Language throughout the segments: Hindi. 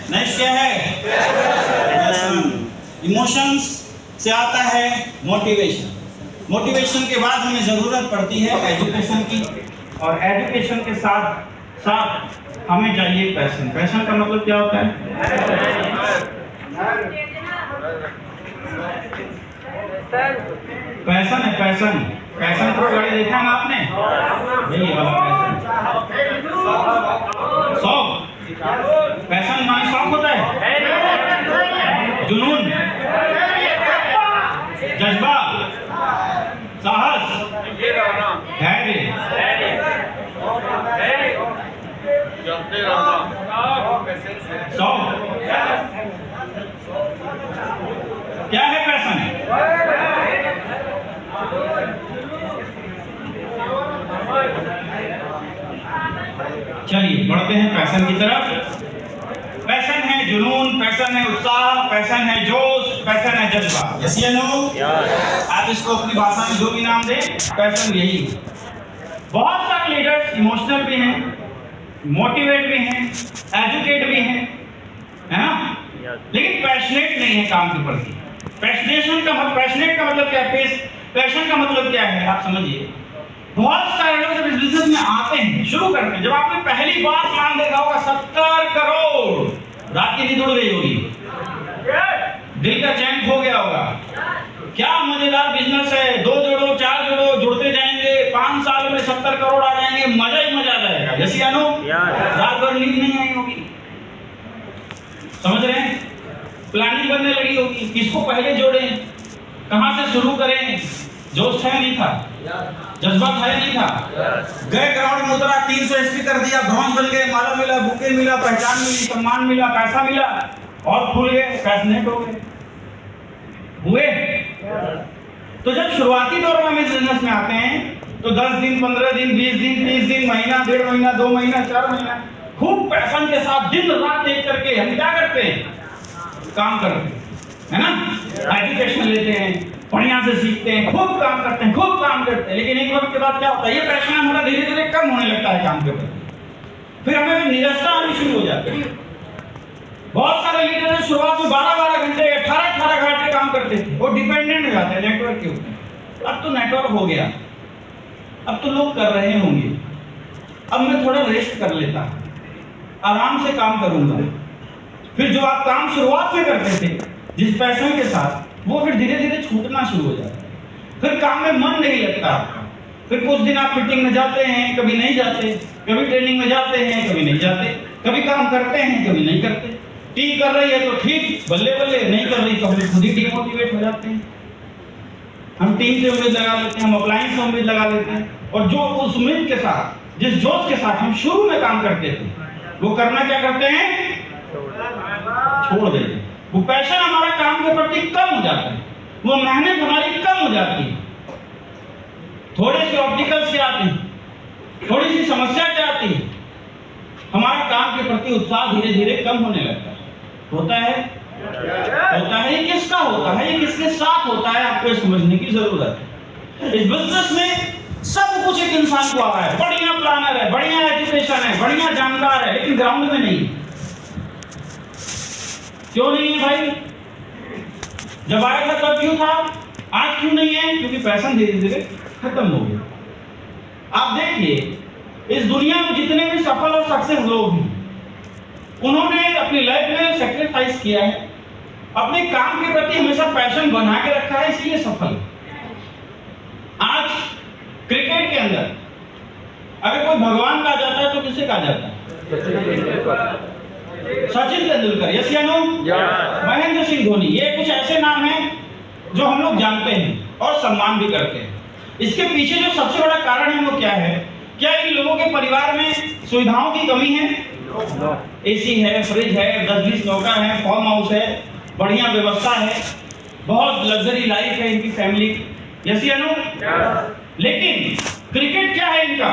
नेक्स्ट क्या है? पैशन। इमोशंस से आता है मोटिवेशन। मोटिवेशन के बाद हमें जरूरत पड़ती है एजुकेशन की, और एजुकेशन के साथ साथ हमें चाहिए पैशन। पैशन का मतलब क्या होता है? पैशन है, पैशन। पैशन प्रो गाड़ी देखा ना आपने? यही वाला पैशन। शौक, पैशन माने शौक होता है, जुनून, जज्बा, साहस, धैर्य, शौक। क्या है पैशन? चलिए बढ़ते हैं पैशन की तरफ। पैशन है जुनून, पैशन है उत्साह, पैशन है जोश, पैशन है जज्बा। यस या नो? आप इसको अपनी भाषा में जो भी नाम दें, पैशन यही है। बहुत सारे लीडर्स इमोशनल भी हैं, मोटिवेट भी हैं, एजुकेट भी हैं, है ना, लेकिन पैशनेट नहीं है काम के प्रति। पैशनेट का मतलब क्या है? पैशन का मतलब क्या है आप समझिए। बहुत सारे लोग जब इस बिजनेस में आते हैं, शुरू करते हैं, जब आपने पहली बार प्लान देखा होगा 70 करोड़, रात की नींद उड़ गई होगी, दिल का चैन खो गया होगा। क्या मजेदार बिजनेस है, 2 जोड़ो 4 जोड़ो जुड़ते जाएंगे, 5 साल में 70 करोड़ आ जाएंगे, मजा ही मजा आ जाएगा। यस या नो? रात भर नींद नहीं आई होगी, समझ रहे हैं? प्लानिंग बनने लगी होगी, किसको पहले जोड़ें, कहां से शुरू करें, जोश था नहीं था, जज्बा था नहीं था। गए ग्राउंड में उतरा, 300 एसपी कर दिया, ब्रॉन्ज बन गए, माला मिला, बुके मिला, पहचान मिली, सम्मान मिला, पैसा मिला, और फूल गए, पैशनेट हो गए, हुए। तो जब शुरुआती दौर में हम इस बिजनेस में आते हैं तो 10 दिन, 15 दिन, 20 दिन, 30 दिन, महीना, 1.5 महीना, 2 महीना, 4 महीना खूब पैशन के साथ दिन रात एक करके हम क्या करते हैं? काम करते हैं, है ना? एजुकेशन लेते हैं, बढ़िया से सीखते हैं, खूब काम करते हैं, खूब काम करते हैं, लेकिन एक वक्त के बाद क्या होता है? ये पैशन हमारा धीरे धीरे कम होने लगता है काम के प्रति, फिर हमें निराशा आनी शुरू हो जाती है। बहुत सारे लीडर शुरुआत में 12-12 घंटे, 18-18 घंटे काम करते थे, वो डिपेंडेंट हो जाते हैं नेटवर्क के ऊपर। अब तो नेटवर्क हो गया, अब तो लोग कर रहे होंगे, अब मैं थोड़ा रेस्ट कर लेता, आराम से काम करूंगा। फिर जो आप काम शुरुआत में करते थे जिस पैशन के साथ, वो फिर धीरे धीरे छूटना शुरू हो जाता है, फिर काम में मन नहीं लगता आपका। फिर कुछ दिन आप मीटिंग में जाते हैं, कभी नहीं जाते, कभी ट्रेनिंग में जाते हैं, कभी नहीं जाते, कभी काम करते हैं, कभी नहीं करते। टीम कर रही है तो ठीक, बल्ले बल्ले, नहीं कर रही तो हम खुद ही डिमोटिवेट हो जाते हैं। हम टीम से उम्मीद लगा लेते हैं, हम अप्लायंस से उम्मीद लगा लेते हैं, और जो उस उम्मीद के साथ, जिस जोश के साथ हम शुरू में काम करते थे, वो करना क्या करते हैं? छोड़ देते हैं। वो पैशन हमारा काम के प्रति कम हो जाता है, वो मेहनत हमारी कम हो जाती है, थोड़े से ऑब्स्टिकल्स क्या आते हैं, थोड़ी सी समस्या क्या आती है, हमारा काम के प्रति उत्साह धीरे धीरे कम होने लगता है। होता है? होता है। ये किसका होता है? ये किसके साथ होता है? आपको समझने की जरूरत है। इस बिजनेस में सब कुछ एक इंसान को आ रहा है, बढ़िया प्लानर है, बढ़िया एजुकेशन है, बढ़िया जानकार है, लेकिन ग्राउंड में नहीं। क्यों नहीं है भाई? जब आया था तब क्यों था, आज क्यों नहीं है? क्योंकि पैशन धीरे धीरे खत्म हो गया। आप देखिए, इस दुनिया में जितने भी सफल और सक्सेस लोग हैं, उन्होंने अपनी लाइफ में सैक्रिफाइस किया है, अपने काम के प्रति हमेशा पैशन बना के रखा है, इसलिए सफल। आज क्रिकेट के अंदर अगर कोई भगवान कहा जाता है तो किसे कहा जाता है? सचिन तेंदुलकर, यस या नो? महेंद्र सिंह धोनी, ये कुछ ऐसे नाम हैं जो हम लोग जानते हैं और सम्मान भी करते हैं। इसके पीछे जो सबसे बड़ा कारण है वो क्या है? क्या इन लोगों के परिवार में सुविधाओं की कमी है? एसी है, फ्रिज है, 10-20 नौकर है, फार्म हाउस है, बढ़िया व्यवस्था है, बहुत लग्जरी लाइफ है इनकी फैमिली, यस या नो? लेकिन क्रिकेट क्या है इनका?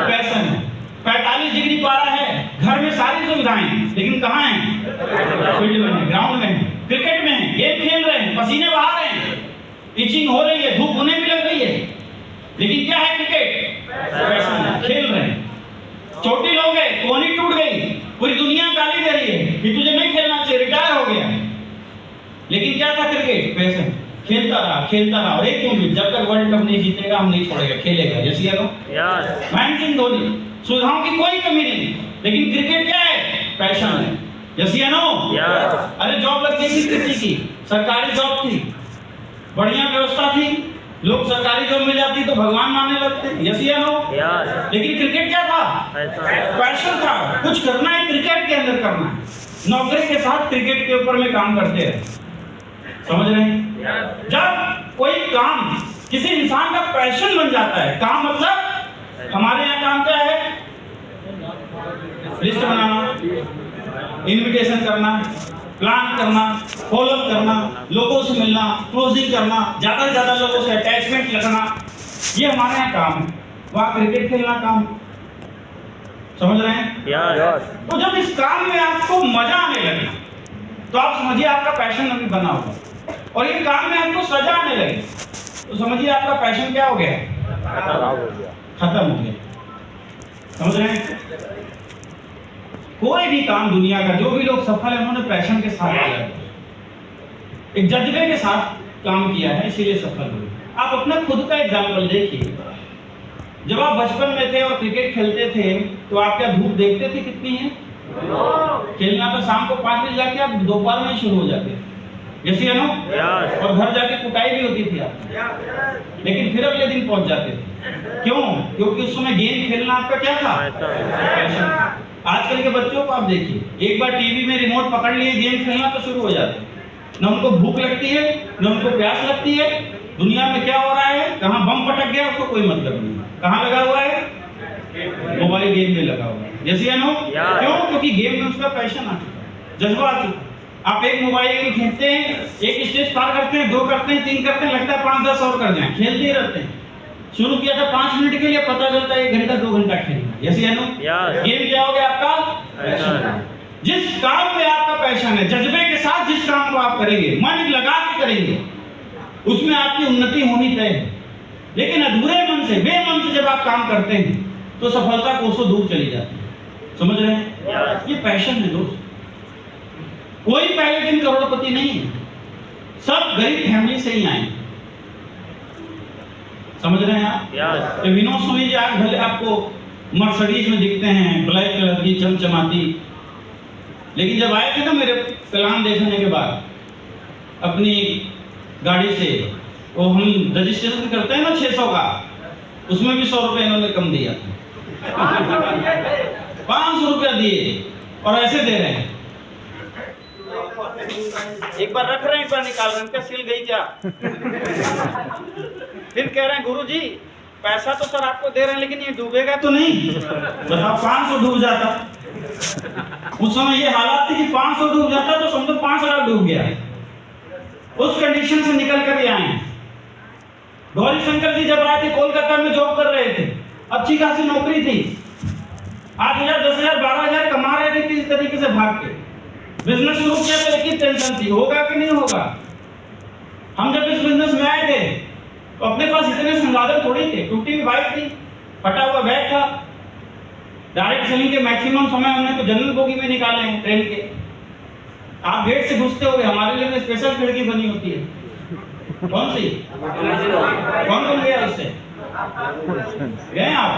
पैशन है। 45 डिग्री पारा है, घर में सारी सुविधाएं हैं, लेकिन कहाँ हैं? फील्ड में है, ग्राउंड में है, क्रिकेट में है, गेम खेल रहे हैं, पसीने बहा रहे हैं, इचिंग हो रही है, धूप उन्हें भी लग रही है, लेकिन क्या है? क्रिकेट पैशन है, खेल रहे हैं। चोटी लोग गए, कोहनी टूट गई, पूरी दुनिया गाली दे रही है, लेकिन क्या था क्रिकेट? पैशन, खेलता रहा और एक उम्मीद, जब तक वर्ल्ड कप नहीं जीतेगा हम नहीं छोड़ेगा, खेलेगा। यस या नो? यस। महेंद्र सिंह धोनी, सुविधाओं की कोई कमी नहीं, लेकिन क्रिकेट क्या है? पैशन है। यस या नो? यस। अरे जॉब लग गई थी किसी की, सरकारी जॉब थी, बढ़िया व्यवस्था थी, लोग सरकारी जॉब मिल जाती तो भगवान मानने लगते। यस या नो? यस। लेकिन क्रिकेट क्या था? पैशन था, कुछ करना है क्रिकेट के अंदर करना है, नौकरी के साथ क्रिकेट के ऊपर में काम करते हैं। समझ रहे हैं? जब कोई काम किसी इंसान का पैशन बन जाता है, काम मतलब हमारे यहाँ काम क्या है? लिस्ट बनाना, इनविटेशन करना, प्लान करना, फॉलो करना, लोगों से मिलना, क्लोजिंग करना, ज्यादा से ज्यादा लोगों से अटैचमेंट रखना, ये हमारे यहाँ काम है। वहाँ क्रिकेट खेलना काम। समझ रहे हैं? यस। तो जब इस काम में आपको मजा आने लगे तो आप समझिए आपका पैशन अभी बना हुआ, और ये काम में आपको सजा आने लगे तो समझिए आपका पैशन क्या हो गया? खत्म हो गया। समझ रहे हैं? कोई भी काम दुनिया का, जो भी लोग सफल है उन्होंने पैशन के साथ किया है, एक जज्बे के साथ काम किया है, इसीलिए सफल हुए। आप अपना खुद का एग्जाम्पल देखिए। जब आप बचपन में थे और क्रिकेट खेलते थे तो आप क्या धूप देखते थे कितनी है? खेलना तो शाम को 5 बजे जाके आप दोपहर में शुरू हो जाते, जैसे नो, और घर जाके कुटाई भी होती थी आप, लेकिन फिर अगले दिन पहुंच जाते थे। क्यों? क्योंकि उस समय गेम खेलना आपका क्या था? पैशन था। आजकल के बच्चों को आप देखिए, एक बार टीवी में रिमोट पकड़ लिए, गेम खेलना तो शुरू हो जाते हैं। न उनको भूख लगती है, न उनको प्यास लगती है, दुनिया में क्या हो रहा है, कहाँ बम पटक गया उसको कोई मतलब नहीं, कहाँ लगा हुआ है? मोबाइल गेम में लगा हुआ है। जैसे या नो? क्यों? क्योंकि गेम में उसका पैशन आ चुका है, जज्बा आ चुका है। आप एक मोबाइल गेम खेलते हैं, एक स्टेज पार करते हैं, 2 करते हैं, 3 करते हैं, लगता है 5-10 और कर जाएं, खेलते ही रहते हैं। शुरू किया था 5 मिनट के लिए, पता चलता है 1 घंटा 2 घंटा खेलना। यस या नो? गेम क्या हो गया आपका? पैशन। जिस काम में आपका पैशन है, जज्बे के साथ जिस काम को आप करेंगे, मन लगा के करेंगे, उसमें आपकी उन्नति होनी तय है। लेकिन अधूरे मन से, बेमन से जब आप काम करते हैं तो सफलता कोसों दूर चली जाती है। समझ रहे हैं? ये पैशन है दोस्त। कोई पहले दिन करोड़पति नहीं है, सब गरीब फैमिली से ही आए। समझ रहे हैं आप? तो विनोद सोनी जी आज भले आपको मर्सिडीज में दिखते हैं, ब्लैक कलर की चमचमाती, लेकिन जब आए थे ना मेरे प्लान देखने के बाद अपनी गाड़ी से, वो हम रजिस्ट्रेशन करते हैं ना 600 का, उसमें भी 100 रुपये इन्होंने कम दिया, 500 रुपया दिए और ऐसे दे रहे हैं। एक बार रख रहे हैं, एक बार निकाल रहे हैं, क्या सिल गई क्या? फिर कह रहे हैं गुरुजी पैसा तो सर आपको दे रहे हैं, लेकिन ये डूबेगा तो नहीं? बताओ, 500 डूब जाता। उस समय ये हालात थी कि 500 डूब जाता तो समझो 5 लाख डूब गया। उस कंडीशन से निकल कर ये आए। गौरी शंकर जी जब आए थे, कोलकाता में जॉब कर रहे थे, अच्छी खासी नौकरी थी, 8,000, 10,000, 12,000 कमा रहे थे, किसी तरीके से भाग के बिजनेस शुरू किया तो एक ही टेंशन थी, होगा कि नहीं होगा। हम जब इस बिजनेस में आए थे तो अपने पास इतने संसाधन थोड़ी थे, टूटी हुई बाइक थी, फटा हुआ बैग था, डायरेक्ट सेलिंग के मैक्सिमम समय हमने तो जनरल बोगी में निकाले हैं ट्रेन के। आप गेट से घुसते हो, हमारे लिए स्पेशल खिड़की बनी होती है, कौन सी? कौन गया उससे? गए आप?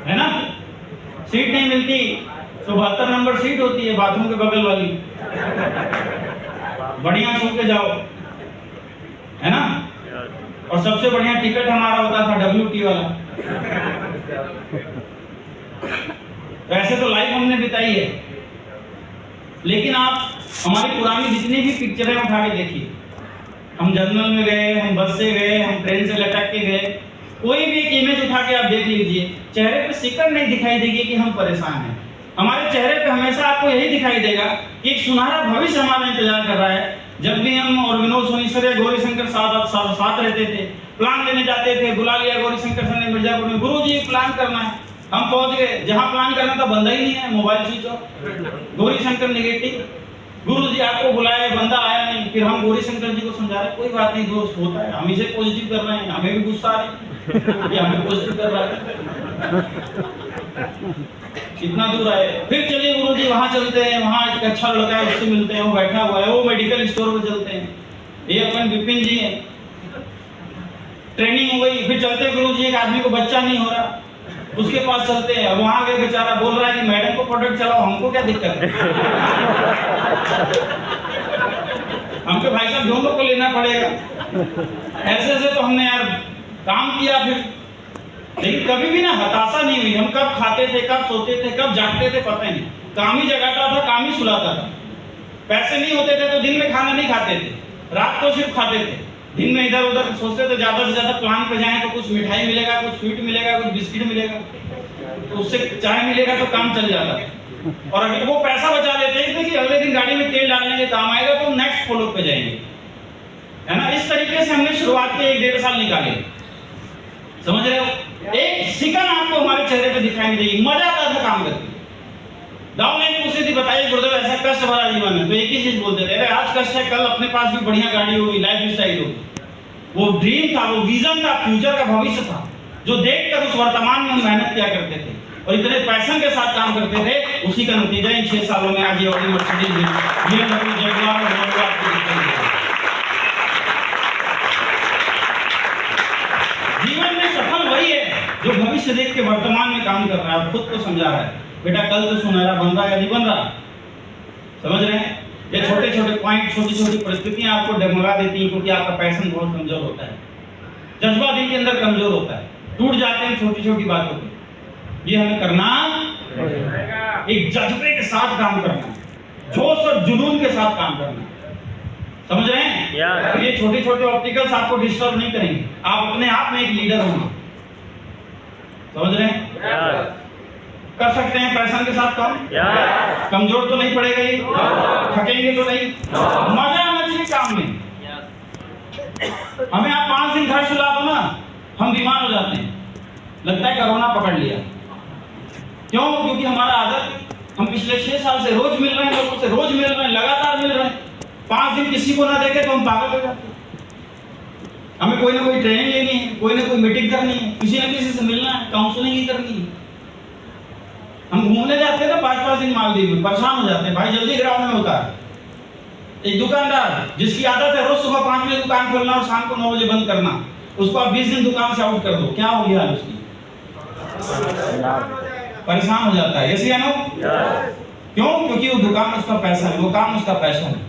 है ना? सीट नहीं मिलती तो 72 नंबर सीट होती है बाथरूम के बगल वाली, बढ़िया सो के जाओ, है ना? और सबसे बढ़िया टिकट हमारा होता था WT वाला। वैसे तो लाइफ हमने बिताई है, लेकिन आप हमारी पुरानी जितनी भी पिक्चरें उठा के देखिए, हम जर्नल में गए, हम बस से गए, हम ट्रेन से लटक के गए, कोई भी एक इमेज उठा के आप देख लीजिए, चेहरे पे सिकन नहीं दिखाई देगी कि हम परेशान हैं। हमारे चेहरे पे हमेशा आपको यही दिखाई देगा कि एक सुनहरा भविष्य हमारा इंतजार कर रहा है। जब भी हम और विनोद सोनी सर या गौरी शंकर साथ रहते थे, प्लान लेने जाते थे, बुला लिया गौरी शंकर सर ने मिर्जापुर में, गुरुजी प्लान करना है, हम पहुंच गए, जहां प्लान करना था बंदा ही नहीं है, mobile switch off, Gauri Shankar negative, गुरुजी आपको बुलाया, बंदा आया नहीं। फिर हम गौरी शंकर जी को समझा रहे, कोई बात नहीं दोस्त, होता है, हम इसे पॉजिटिव कर रहे हैं, हमें भी गुस्सा आ रही है, हमें पॉजिटिव कर रहा है। कितना दूर आए, फिर चलिए गुरुजी जी वहाँ चलते हैं, वहाँ एक अच्छा लड़का है उससे मिलते हैं, वो बैठा हुआ है, वो मेडिकल स्टोर पे चलते हैं। ये अपन विपिन जी हैं, ट्रेनिंग हो गई, फिर चलते गुरु जी एक आदमी को बच्चा नहीं हो रहा, उसके पास चलते हैं, वहाँ गए बेचारा बोल रहा है कि मैडम को प्रोडक्ट चलाओ, हमको क्या दिक्कत है। हमको भाई साहब दोनों को लेना पड़ेगा। ऐसे ऐसे तो हमने यार काम किया, फिर लेकिन कभी भी ना हताशा नहीं हुई। हम कब खाते थे, कब सोते थे, कब जागते थे पता नहीं, काम ही जगाता था, काम ही सुलाता था। पैसे नहीं होते थे तो दिन में खाना नहीं खाते थे, रात को सिर्फ खाते थे। दिन में इधर उधर सोचते थे ज्यादा से ज्यादा प्लान पे जाएं तो कुछ मिठाई मिलेगा, कुछ स्वीट मिलेगा, कुछ बिस्किट मिलेगा, तो उससे चाय मिलेगा तो काम चल जाता है। और अगर वो पैसा बचा लेते थे कि अगले दिन गाड़ी में तेल डालने के काम आएगा तो नेक्स्ट फॉलो पे जाएंगे, है ना। इस तरीके से हमने शुरुआत के 1-1.5 साल निकाले, समझ रहे हो। एक सिकन आपको हमारे चेहरे पे दिखाई नहीं देगी, मजा आता था काम करके। डाउनलाइन पूछती थी बताइए गुरुदेव ऐसा कष्ट भरा जीवन है, तो एक ही चीज बोलते थे, अरे आज कष्ट है, कल अपने पास भी बढ़िया गाड़ी होगी, लाइफ स्टाइल होगी। वो ड्रीम था, वो विजन था, फ्यूचर का भविष्य था, जो देखकर उस वर्तमान में मेहनत किया करते थे और इतने पैशन के साथ काम करते थे। उसी का नतीजा इन 6 सालों में आज ये ऑडी मर्सिडीज BMW जगुआर और वोल्वो आपको दिखाई दे रहा है। जीवन में सफल वही है जो भविष्य देख के वर्तमान में काम कर रहा है, खुद को समझा रहा है बेटा कल तो सुनहरा बन रहा है या नहीं बन रहा, समझ रहे हैं। ये छोटे छोटे पॉइंट, छोटी छोटी परिस्थितियां आपको डगमगा देती हैं, क्योंकि आपका पैशन बहुत कमजोर होता है, जज्बा दिल के अंदर कमजोर होता है, टूट जाते हैं छोटी छोटी बातों पे। ये हमें करना, एक जज्बे के साथ काम करना, जोश और जुनून के साथ काम करना, समझ रहे हैं। ये छोटे छोटे ऑब्स्टिकल्स आपको डिस्टर्ब नहीं करेंगे, आप अपने आप में एक लीडर होंगे, समझ रहे हैं। कर सकते हैं पैशन के साथ काम, कमजोर तो नहीं पड़ेगा ये, थकेंगे तो नहीं, मजा आना चाहिए काम में। हमें आप 5 दिन घर सुला दो ना, हम बीमार हो जाते हैं, लगता है कोरोना पकड़ लिया। क्यों? क्योंकि हमारा आदत, हम पिछले 6 साल से रोज मिल रहे हैं लोगों से, रोज मिल रहे हैं, लगातार मिल रहे हैं। 5 दिन किसी को ना देखे तो हम पागल हो जाते हैं। हमें कोई ना कोई ट्रेनिंग लेनी है, कोई ना कोई मीटिंग करनी है, किसी न किसी से मिलना है, काउंसलिंग ही करनी है। हम घूमने जाते हैं ना 5-5 दिन मालदीव में, परेशान हो जाते हैं, भाई जल्दी ग्राउंड में उतार। एक दुकानदार जिसकी आदत है रोज सुबह 5 बजे दुकान खोलना और शाम को 9 बजे बंद करना, उसको आप 20 दिन दुकान से आउट कर दो, क्या हो गया उसकी? परेशान हो जाता है, ऐसे नो। क्यों? क्योंकि वो दुकान उसका पैसा है, वो काम उसका पैसा है,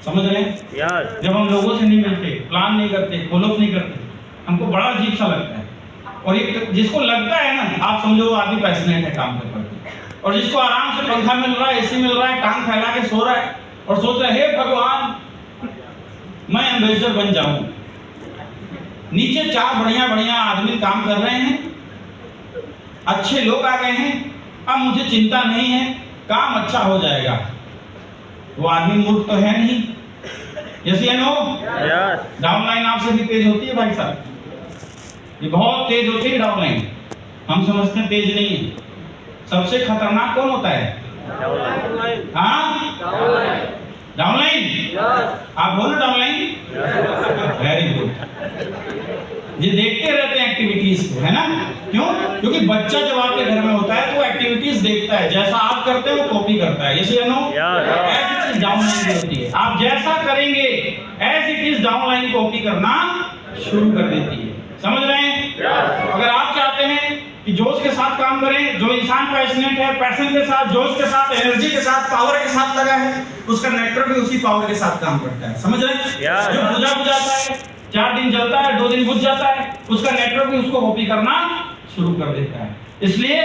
समझ रहे हैं। जब हम लोगों से नहीं मिलते, प्लान नहीं करते, फॉलोअप नहीं करते, हमको बड़ा अजीब सा लगता है। और एक जिसको लगता है ना, आप समझो वो आदमी पैशनेट है काम के प्रति, और जिसको आराम से पंखा मिल रहा है, एसी मिल रहा है, टांग फैला के सो रहा है और सोच रहा है हे भगवान मैं एम्बेसडर बन जाऊं। नीचे 4 बढ़िया बढ़िया आदमी काम कर रहे हैं, अच्छे लोग आ गए हैं, अब मुझे चिंता नहीं है, काम अच्छा हो जाएगा। वो आदमी मूर्ख तो है नहीं, यस या नो। डाउनलाइन आपसे भी तेज होती है भाई साहब, ये बहुत तेज होती है डाउनलाइन, हम समझते हैं तेज नहीं है। सबसे खतरनाक कौन होता है? हाँ, डाउनलाइन। आप बोलो डाउनलाइन, वेरी गुड। ये देखते रहते हैं एक्टिविटीज को, है ना। क्यों? क्योंकि बच्चा जब आपके घर में होता है तो एक्टिविटीज देखता है, जैसा आप करते हैं वो कॉपी करता है, यस या नो। ऐसी चीज डाउनलाइन होती है, आप जैसा करेंगे as it is downline copy करना शुरू कर देती है, समझ रहे हैं। अगर आप चाहते हैं कि जोश के साथ काम करें, जो इंसान पैशनेट है, पैशन के साथ, जोश के साथ, एनर्जी के साथ, पावर के साथ लगा है, उसका नेटवर्क भी उसी पावर के साथ काम करता है, समझ रहे हैं। जो बुझा बुझाता है, 4 दिन जलता है, 2 दिन बुझ जाता है, उसका नेटवर्क भी उसको कॉपी करना शुरू कर देता है। इसलिए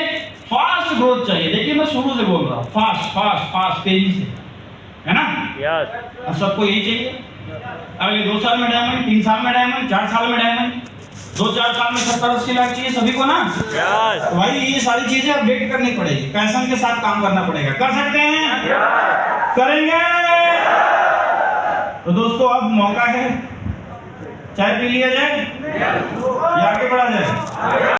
फास्ट ग्रोथ चाहिए। देखिए मैं शुरू से बोल रहा हूँ, फास्ट फास्ट फास्ट, तेजी से, है ना। सबको यही चाहिए, अगले 2 साल में डायमंड, 3 साल में डायमंड, 4 साल में डायमंड, 2-4 साल में 70-80 लाख चाहिए सभी को ना। तो भाई ये सारी चीजें अपडेट करनी पड़ेगी, पैशन के साथ काम करना पड़ेगा। कर सकते हैं? करेंगे। तो दोस्तों अब मौका है, चाय पी लिया जाए या आगे बढ़ा जाए?